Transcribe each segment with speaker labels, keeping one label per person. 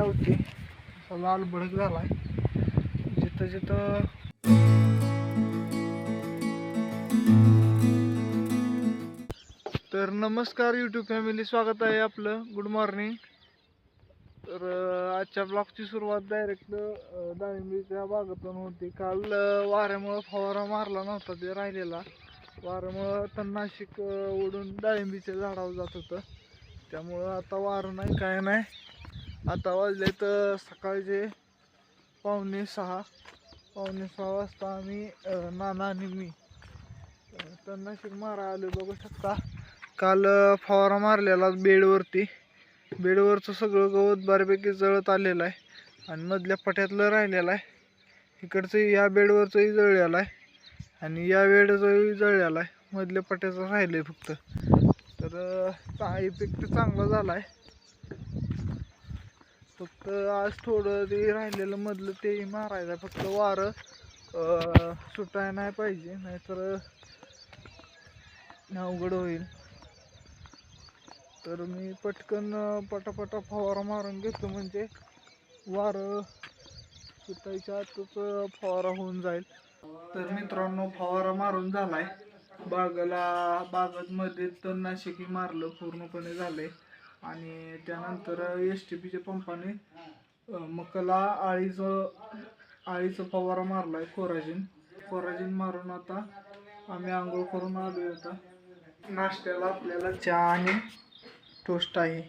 Speaker 1: गावते असा लाल भडक झालाय जिथं जिथं. तर नमस्कार यूट्यूब फॅमिली, स्वागत आहे आपलं. Good morning. तर आजच्या ब्लॉगची सुरुवात डायरेक्ट डाळिंबीच्या बागेतून होती. काल वाऱ्यामुळं फवारा मारला नव्हता, ते राहिलेला. वाऱ्यामुळं तणनाशक उडून डाळिंबीच्या झाडावर जात होतं. त्यामुळं आता वारं नाही, काय नाही. आता वाजले तर सकाळचे 5:45 वाजता आम्ही नाना आणि मी तणनाशक मारा आलो. बघू शकता काल फवारा मारलेला बेडवरचं सगळं गवत बऱ्यापैकी जळत आलेलं आहे आणि मधल्या पट्यातलं राहिलेलं आहे. इकडचं या बेडवरचंही जळलेलं आहे आणि या बेडचंही जळलेलं आहे. मधल्या पट्याचं राहिलं आहे फक्त. तर इफेक्ट चांगला झाला आहे. फक्त आज थोडं ते राहिलेलं मधलं ते मारायचं आहे. फक्त वारं सुटाय नाही पाहिजे, नाहीतर अवघड होईल. तर मी पटकन पटापटा फवारा मारून घेतो, म्हणजे वारं सुटायच्या आतच फवारा होऊन जाईल. तर मित्रांनो, फवारा मारून झालाय. बागेमध्ये तणनाशकही मारलं, पूर्णपणे झालंय. आणि त्यानंतर STPच्या पंपाने मकाला आळीचा फवारा मारलाय. कोराजिन मारून आता आम्ही आंघोळ करून आलो होता. नाश्त्याला आपल्याला चहा आणि टोस्ट आहे.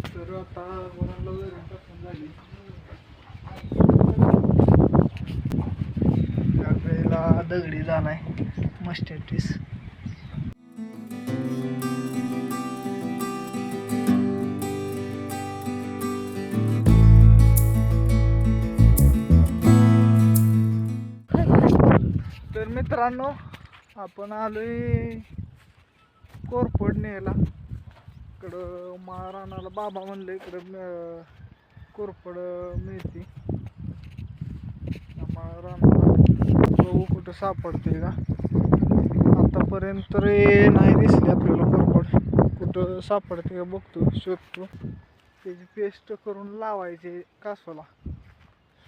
Speaker 1: तर आता गुरांना वैरण टाकून झाली. त्यावेळेला दगडी झालाय मस्टॅटिस. तर मित्रांनो, आपण आलोय कोरफड न्यायला. इकडं रानाला बाबा म्हणलं इकडं कोरफड मिळते. रानाला बघू कुठं सापडते का. आतापर्यंत तरी नाही दिसली आपल्याला कोरफड. कुठं सापडते का बघतो, शोधतो. त्याची पेस्ट करून लावायची कासवाला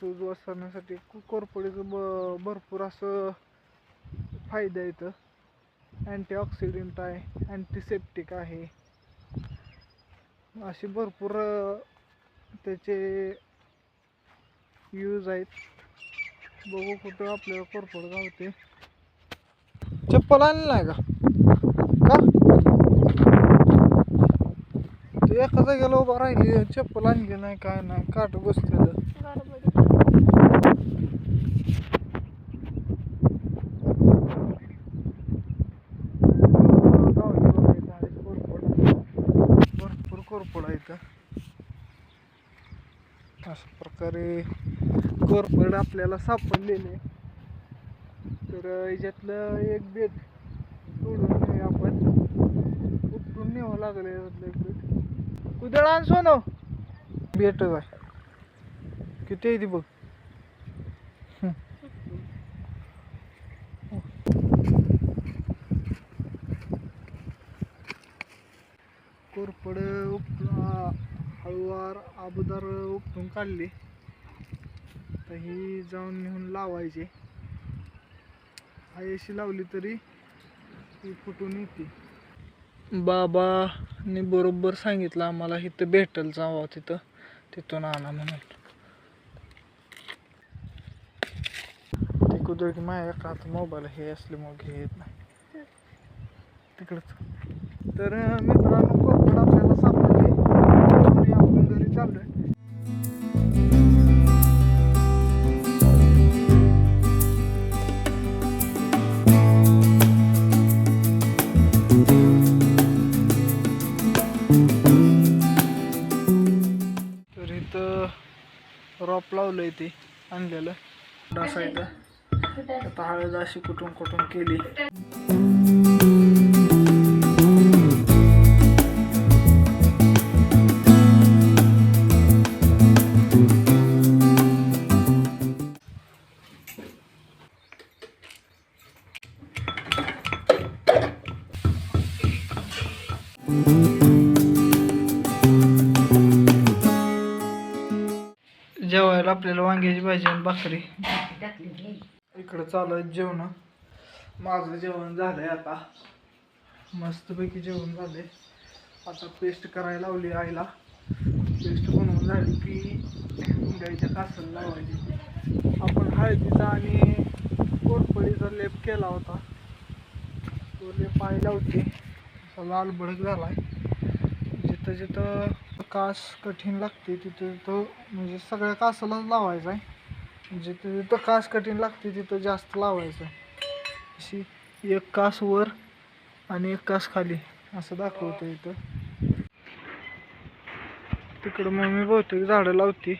Speaker 1: सूज वसरण्यासाठी. कोरफडीचं भरपूर असं फायदा येतं. अँटीऑक्सिडंट आहे, अँटीसेप्टिक आहे, असे भरपूर त्याचे यूज आहेत. बघू कुठं आपल्याला कोरफड गावते. चप्पल आणली नाही का? ते एका जागेला उभा राहिली, चप्पल आणली नाही, काय नाही, काट बसलेलं. भरपूर कोरफड आहे. अशा प्रकारे कोरफड आपल्याला सापडलेले. तर याच्यातलं एक बेट तोडून नाही, आपण उपटून न्यावं लागलं. याच्यातलं एक बेट उद्याला आण सोनं. बेट आहे किती आहे ती बघ. कोरफड हळूवार अगोदर उपटून काढली तर ही जाऊन नेऊन लावायची. अशी लावली तरी ती फुटून येते. बाबांनी बरोबर सांगितलं आम्हाला, इथं भेटेल जावा, तिथून आणा म्हणून. ते कुदळ की माझ्या एका हात मोबाईल हे असल्यामुळे घे येत नाही तिकडच. तर मित्रांनो, कोरफड आपल्याला सापडली आणि आपण घरी चाललोय. तर इथं रॉप लावलंय ते आणलेलं डासायचं. आता हळद अशी कुठून केली. जेवायला आपल्याला वांग्याची भाजी आणि भाकरी. इकडं चालू आहे जेवण. माझं जेवण झालंय आता, मस्तपैकी जेवण झालंय. आता पेस्ट करायला लावली आईला. पेस्ट बनवून झाली की गाईच्या कासाला लावायची. आपण हळदीचा आणि कोरफडीचा लेप केला होता, तो लेप आई लावते. असा लाल भडक झालाय. जिथं जिथं कास कठीण लागते तिथं तो म्हणजे सगळ्या कासाला लावायचा आहे. जिथं जिथं कास कठीण लागते तिथं जास्त लावायचं. अशी एक कास वर आणि एक कास खाली असं दाखवतं इथं. तिकडं मम्मी बहुतेक झाडं लावते.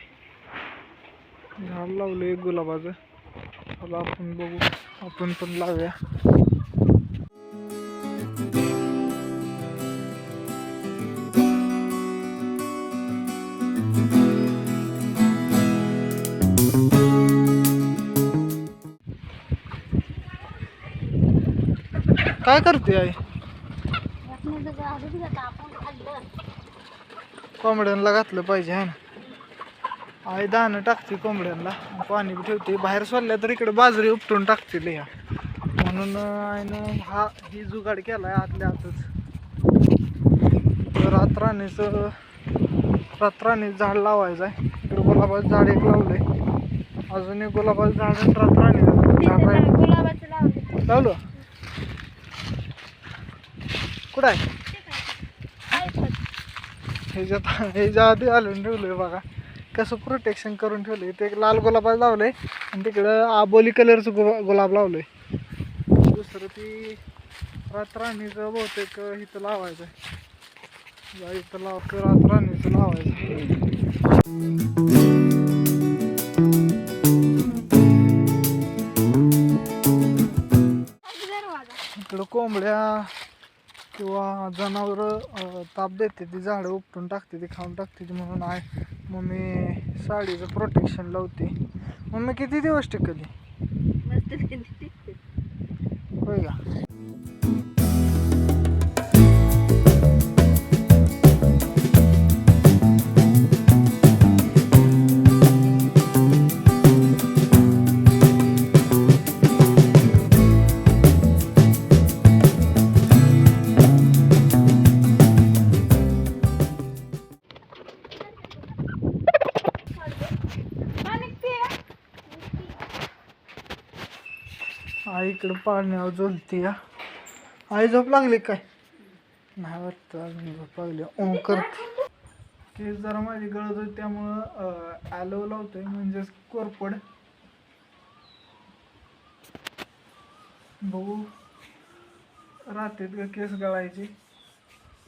Speaker 1: झाड लावलं एक गुलाबाचं. चला आपण बघू, आपण पण लावूया. काय करते आई? कोंबड्यांना घातलं पाहिजे है ना. आई दाणं टाकते कोंबड्यांना, पाणी बी ठेवते. बाहेर सोडल्या तर इकडे बाजरी उपटून टाकतील ह्या, म्हणून आईनं ही जुगाड केलाय आतल्या आतच. रातराणीचं झाड लावायचं आहे. इकडे गुलाबाचं झाड एक लावलंय, अजून एक गुलाबाचं झाड आणि रातराणीचं झाड लावलं. कुठं आहे? ह्याच्या आधी आलून ठेवलंय बघा, कसं प्रोटेक्शन करून ठेवलंय. ते एक लाल गुलाबाचं लावलंय आणि तिकडं आबोली कलरचं गुलाब लावलंय. दुसरं ती रातराणीचं बहुतेक इथं लावायचं आहे. इथं रातराणीचं लावायचं. इकडं कोंबड्या किंवा जनावरं ताप देते, ती झाडं उपटून टाकते, ती खाऊन टाकते ती. म्हणून मम्मी साडीचं प्रोटेक्शन लावते. मम्मी किती दिवस टिकली? होय का? आई इकडं पाण्यावर झोलती या. आई झोप लागली काय? नाही वाटतं अजून झोप लागली. करते. केस जरा माझी गळत होती त्यामुळं ॲलो लावतोय, म्हणजेच कोरपड. बघू राहतेत का केस गळायचे.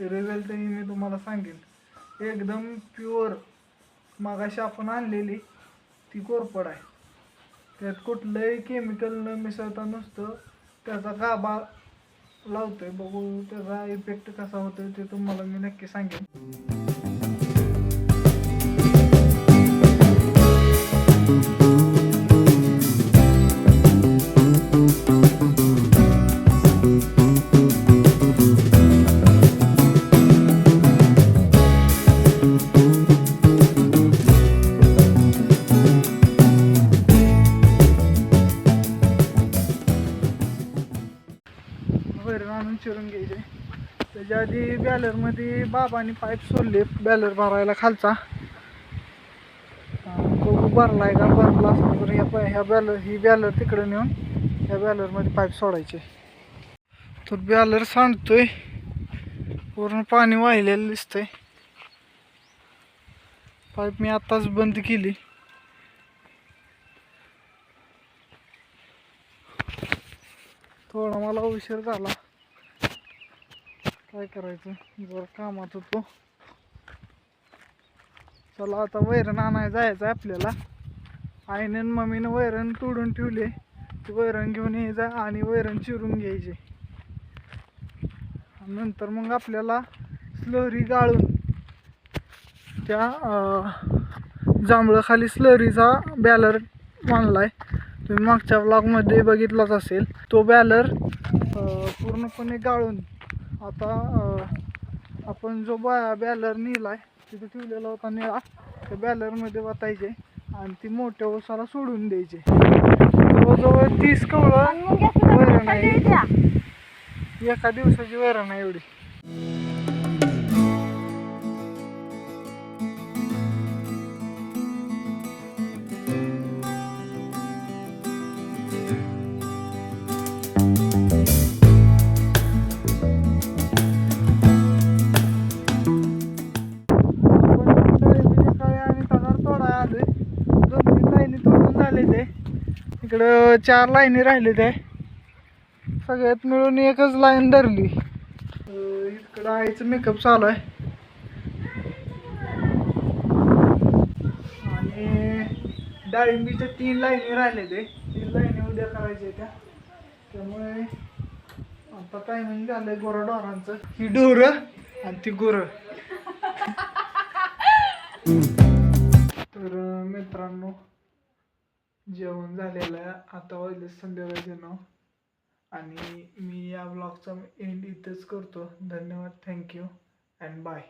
Speaker 1: रिझल्ट मी तुम्हाला सांगेन. एकदम प्युअर मागाशी आपण आणलेली ती कोरपड आहे. त्यात कुठलंही केमिकल न मिसळता नुसतं त्याचा गाभा लावतोय. बघू त्याचा इफेक्ट कसा होतोय ते तुम्हाला मी नक्की सांगेन. आणून चिरून घ्यायचे. त्याच्या आधी बॅलरमध्ये बाबांनी पाईप सोडले बॅलर भरायला खालचा. तो भरलाय का? भरला असला तर ही बॅलर तिकडे नेऊन ह्या बॅलरमध्ये पाईप सोडायचे. तो बॅलर सांडतोय, पूर्ण पाणी वाहिलेलं दिसतंय. पाईप मी आत्ताच बंद केली. थोडा मला उशीर झाला, काय करायचं, जरा कामात होतो. चला आता वैरण आणायला जायचं आहे आपल्याला. आईने मम्मीनं वैरण तोडून ठेवले, ती वैरण घेऊन यायचं आणि वैरण चिरून घ्यायची. नंतर मग आपल्याला स्लरी गाळून त्या जांभळाखाली स्लरीचा बॅलर बांधलाय. तुम्ही मागच्या ब्लॉगमध्ये बघितलाच असेल. तो बॅलर पूर्णपणे गाळून आता आपण जो बॅलर नेलाय तिथे ठेवलेला होता निळा, त्या बॅलरमध्ये वतायचे आणि ती मोठ्या ओसाला सोडून द्यायचे. जवळजवळ 30 कवळं वैरण आहे, एका दिवसाची वैरण आहे एवढी. इकडं 4 लाईनी राहिले ते, सगळ्यात मिळून एकच लाईन धरली. इकडं आईचं मेकअप चालू आहे आणि डाळिंबीच्या 3 लाईनी राहिले ते, 3 लाईनी उद्या करायच्या त्या. त्यामुळे आता टायमिंग झालंय गुराढोरांचं. ही ढोरं आणि ती गुरं. तर मित्रांनो, जेवण झालेलं आहे, आता वाजले संध्याकाळचे 9 आणि मी या ब्लॉगचा एंड इथेच करतो. धन्यवाद, थँक्यू अँड बाय.